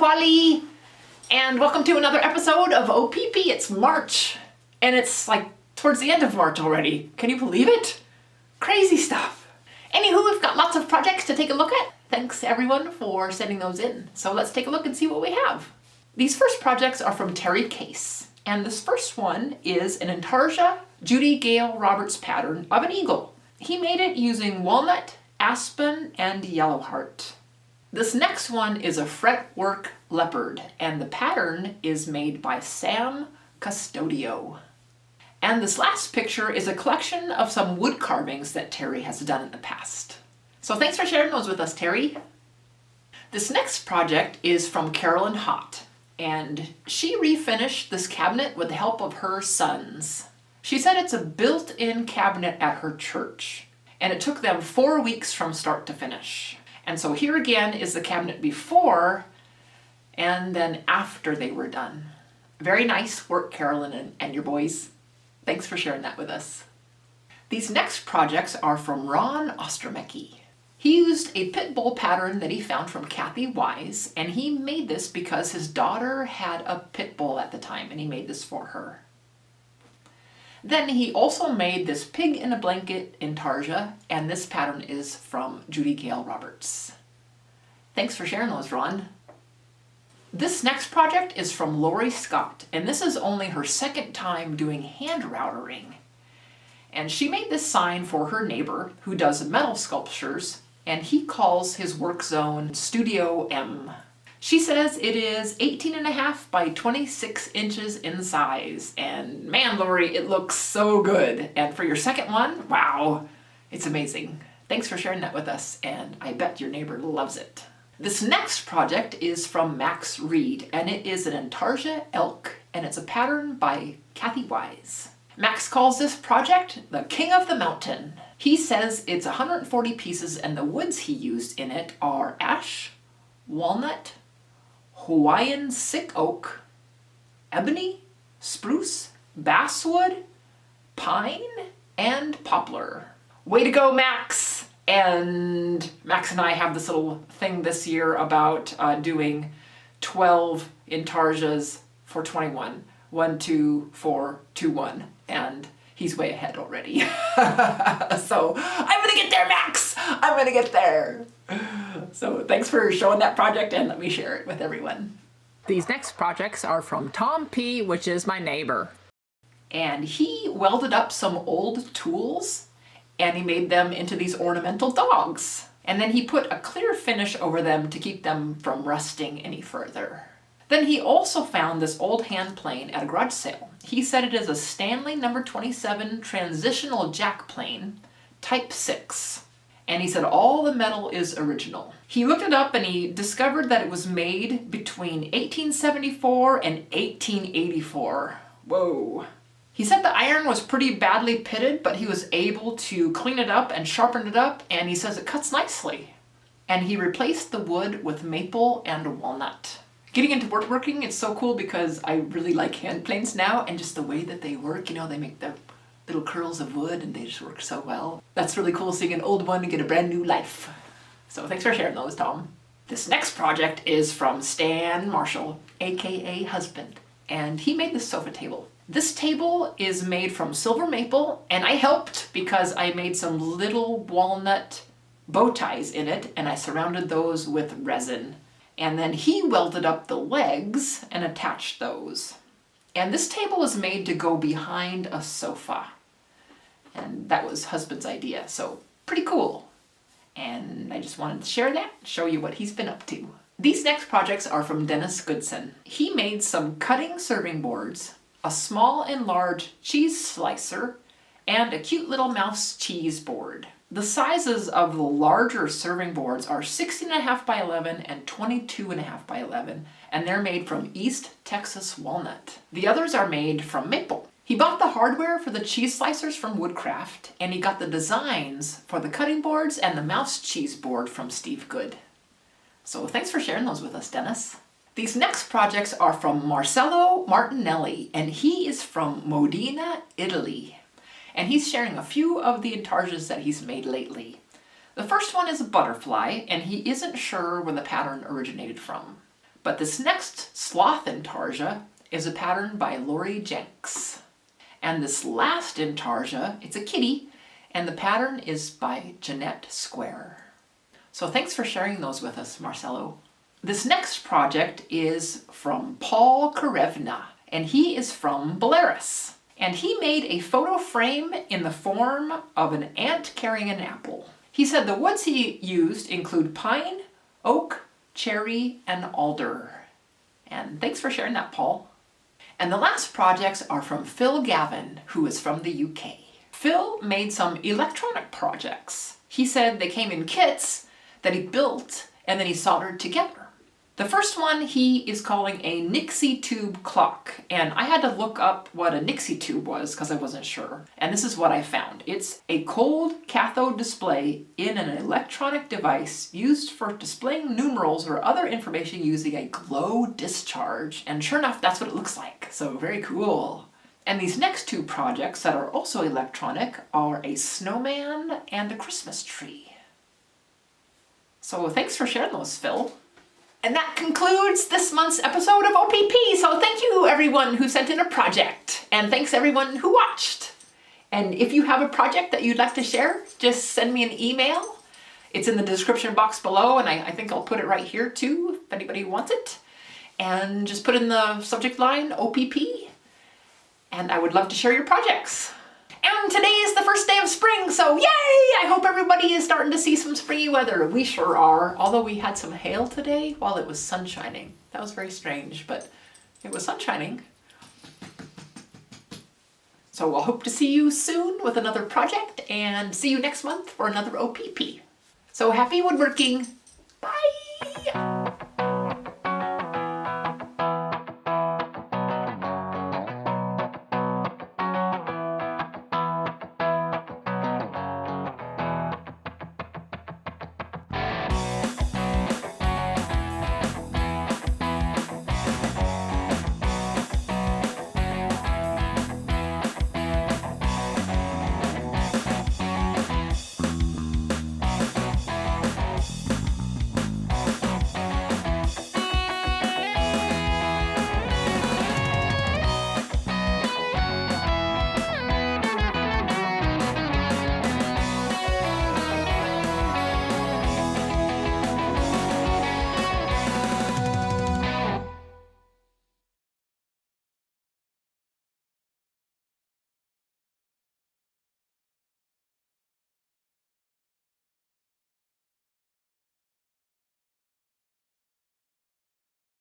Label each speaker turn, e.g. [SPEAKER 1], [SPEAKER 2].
[SPEAKER 1] Wally, and welcome to another episode of OPP. It's March, and it's like towards the end of March already. Can you believe it? Crazy stuff. Anywho, we've got lots of projects to take a look at. Thanks everyone for sending those in. So let's take a look and see what we have. These first projects are from Terry Case, and this first one is an Intarsia Judy Gale Roberts pattern of an eagle. He made it using walnut, aspen, and yellow heart. This next one is a Fretwork Leopard, and the pattern is made by Sam Custodio. And this last picture is a collection of some wood carvings that Terry has done in the past. So thanks for sharing those with us, Terry. This next project is from Carolyn Haught, and she refinished this cabinet with the help of her sons. She said it's a built-in cabinet at her church, and it took them 4 weeks from start to finish. And so here again is the cabinet before and then after they were done. Very nice work, Carolyn and your boys. Thanks for sharing that with us. These next projects are from Ron Ostromecki. He used a pit bull pattern that he found from Kathy Wise, and he made this because his daughter had a pit bull at the time, and he made this for her. Then he also made this pig in a blanket Intarsia, and this pattern is from Judy Gale Roberts. Thanks for sharing those, Ron. This next project is from Lori Scott, and this is only her second time doing hand routering. And she made this sign for her neighbor who does metal sculptures, and he calls his work zone Studio M. She says it is 18.5 by 26 inches in size, and man, Lori, it looks so good. And for your second one, wow, it's amazing. Thanks for sharing that with us, and I bet your neighbor loves it. This next project is from Max Reid, and it is an Intarsia Elk, and it's a pattern by Kathy Wise. Max calls this project the King of the Mountain. He says it's 140 pieces, and the woods he used in it are ash, walnut, Hawaiian sick oak, ebony, spruce, basswood, pine, and poplar. Way to go, Max! And Max and I have this little thing this year about doing 12 Intarsias for 21. 1, 2, 4, 2, 1. And he's way ahead already. So I'm gonna get there, Max! I'm gonna get there! So thanks for showing that project, and let me share it with everyone. These next projects are from Tom P., which is my neighbor. And he welded up some old tools, and he made them into these ornamental dogs. And then he put a clear finish over them to keep them from rusting any further. Then he also found this old hand plane at a garage sale. He said it is a Stanley No. 27 transitional jack plane, type 6. And he said all the metal is original. He looked it up and he discovered that it was made between 1874 and 1884. Whoa. He said the iron was pretty badly pitted, but he was able to clean it up and sharpen it up, and he says it cuts nicely. And he replaced the wood with maple and walnut. Getting into woodworking, it's so cool because I really like hand planes now, and just the way that they work, you know, they make the little curls of wood and they just work so well. That's really cool, seeing an old one get a brand new life. So thanks for sharing those, Tom. This next project is from Stan Marshall, aka Husband, and he made this sofa table. This table is made from silver maple, and I helped because I made some little walnut bow ties in it, and I surrounded those with resin. And then he welded up the legs and attached those. And this table is made to go behind a sofa. And that was Husband's idea, so pretty cool. And I just wanted to share that, show you what he's been up to. These next projects are from Dennis Goodson. He made some cutting serving boards, a small and large cheese slicer, and a cute little mouse cheese board. The sizes of the larger serving boards are 16.5 by 11 and 22.5 by 11, and they're made from East Texas walnut. The others are made from maple. He bought the hardware for the cheese slicers from Woodcraft, and he got the designs for the cutting boards and the mouse cheese board from Steve Good. So thanks for sharing those with us, Dennis. These next projects are from Marcello Martinelli, and he is from Modena, Italy. And he's sharing a few of the Intarsias that he's made lately. The first one is a butterfly, and he isn't sure where the pattern originated from. But this next sloth Intarsia is a pattern by Lori Jenks. And this last Intarsia, it's a kitty, and the pattern is by Janette Square. So thanks for sharing those with us, Marcello. This next project is from Paul Krivenya, and he is from Belarus. And he made a photo frame in the form of an ant carrying an apple. He said the woods he used include pine, oak, cherry, and alder. And thanks for sharing that, Paul. And the last projects are from Phill Gavin, who is from the UK. Phill made some electronic projects. He said they came in kits that he built and then he soldered together. The first one he is calling a Nixie tube clock, and I had to look up what a Nixie tube was because I wasn't sure. And this is what I found. It's a cold cathode display in an electronic device used for displaying numerals or other information using a glow discharge. And sure enough, that's what it looks like. So very cool. And these next two projects that are also electronic are a snowman and a Christmas tree. So thanks for sharing those, Phill. And that concludes this month's episode of OPP. So thank you everyone who sent in a project. And thanks everyone who watched. And if you have a project that you'd like to share, just send me an email. It's in the description box below, and I think I'll put it right here too, if anybody wants it. And just put in the subject line, OPP. And I would love to share your projects. And today is the first day of spring, so yay! I hope everybody is starting to see some springy weather. We sure are, although we had some hail today while it was sun shining. That was very strange, but it was sun shining. So I'll hope to see you soon with another project, and see you next month for another OPP. So happy woodworking!